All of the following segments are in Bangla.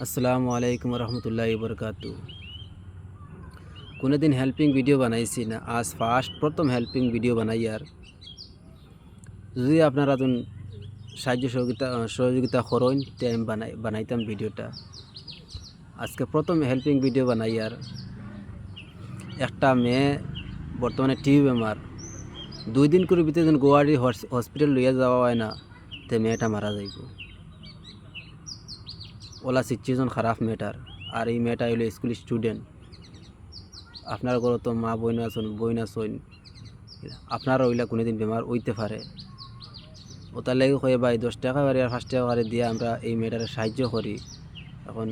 আসসালামু আলাইকুম রহমতুল্লাহি বরকাতু। কোনোদিন হেল্পিং ভিডিও বানাইছি না, আজ ফার্স্ট প্রথম হেল্পিং ভিডিও বানাই। আর যদি আপনারা সাহায্য সহযোগিতা করেন তে আমি বানাইতাম ভিডিওটা। আজকে প্রথম হেল্পিং ভিডিও বানাই। আর একটা মেয়ে বর্তমানে টিবি বেমার, 2 দিন করে ভিতরে যখন গুয়াহাটি হসপিটাল লইয়া যাওয়া হয় না, তে মেয়েটা মারা যাইব। ওলা সিচুয়েশন খারাপ মেয়েটার। আর এই মেয়েটা হইলো স্কুল স্টুডেন্ট। আপনার ঘরে তো মা বইন আছেন, আপনারা ওইলা কোনোদিন বেমার হইতে পারে। ওটার লাগে কয়ে ভাই 10 টাকা বাড়ি আর 5 টাকা বাড়ি দিয়ে আমরা এই মেয়েটারে সাহায্য করি। এখন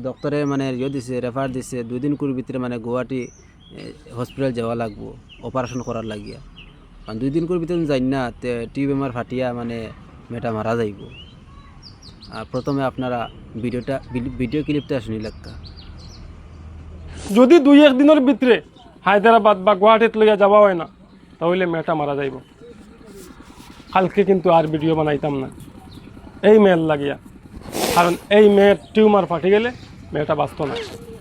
ডক্টরে মানে দিছে, রেফার দিছে 2 দিন করে ভিতরে মানে গুয়াহাটি হসপিটাল যাওয়া লাগবো অপারেশন করার লাগিয়া। কারণ 2 দিন করে ভিতরে যাই না টিবি বেমার ফাটিয়া মানে মেয়েটা মারা যাইব। আর প্রথমে আপনারা ভিডিও ক্লিপটা শুনি লাগতা। যদি 2-1 দিনের ভিতরে হায়দ্রাবাদ বা গুয়াহাটিত লইয়া যাওয়া হয় না, তাহলে মেয়েটা মারা যাইব। কালকে কিন্তু আর ভিডিও বানাইতাম না এই মেয়ের লাগিয়া, কারণ এই মেয়ের টিউমার ফাটি গেলে মেয়েটা বাঁচত না।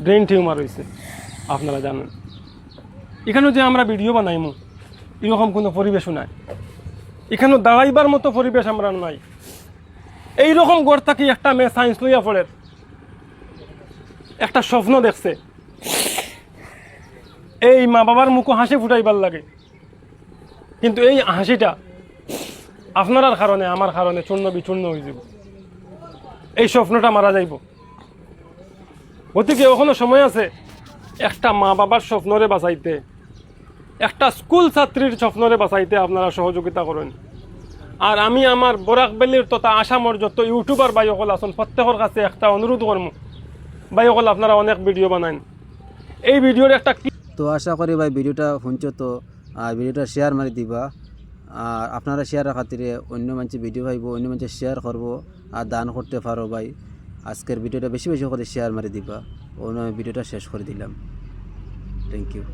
ব্রেন টিউমার হয়েছে, আপনারা জানেন। এখানে যে আমরা ভিডিও বানাইমু এরকম কোনো পরিবেশও নাই, এখানে দাঁড়াইবার মতো পরিবেশ আমরা নাই। এইরকম ঘর থাকি একটা মেয়ে সায়েন্স লইয়া পড়ে, একটা স্বপ্ন দেখছে, এই মা বাবার মুখে হাসি ফুটাইবার লাগে, কিন্তু এই হাসিটা আপনার কারণে আমার কারণে চূর্ণ বিচূর্ণ হয়ে যাব। এই স্বপ্নটা মারা যাইব। গতিকে ওখানে সময় আছে একটা মা বাবার স্বপ্নরে বাঁচাইতে, একটা স্কুল ছাত্রীর স্বপ্নরে বাঁচাইতে আপনারা সহযোগিতা করেন। আর আমি আমার বরাকবেলির তথা আসামর যত ইউটিউবার ভাইসকল আছেন প্রত্যেকের কাছে একটা অনুরোধ করবো, ভাইসকল আপনারা অনেক ভিডিও বানান, এই ভিডিওর একটা তো আশা করি ভাই ভিডিওটা শুনছো তো ভিডিওটা শেয়ার মারি দিবা। আর আপনারা শেয়ারের খাতিরে অন্য মানুষ ভিডিও পাইব, অন্য মানুষ শেয়ার করবো আর দান করতে পারো ভাই। আজকের ভিডিওটা বেশি বেশি করে শেয়ার মারি দিবা। অন্য ভিডিওটা শেষ করে দিলাম। Thank you.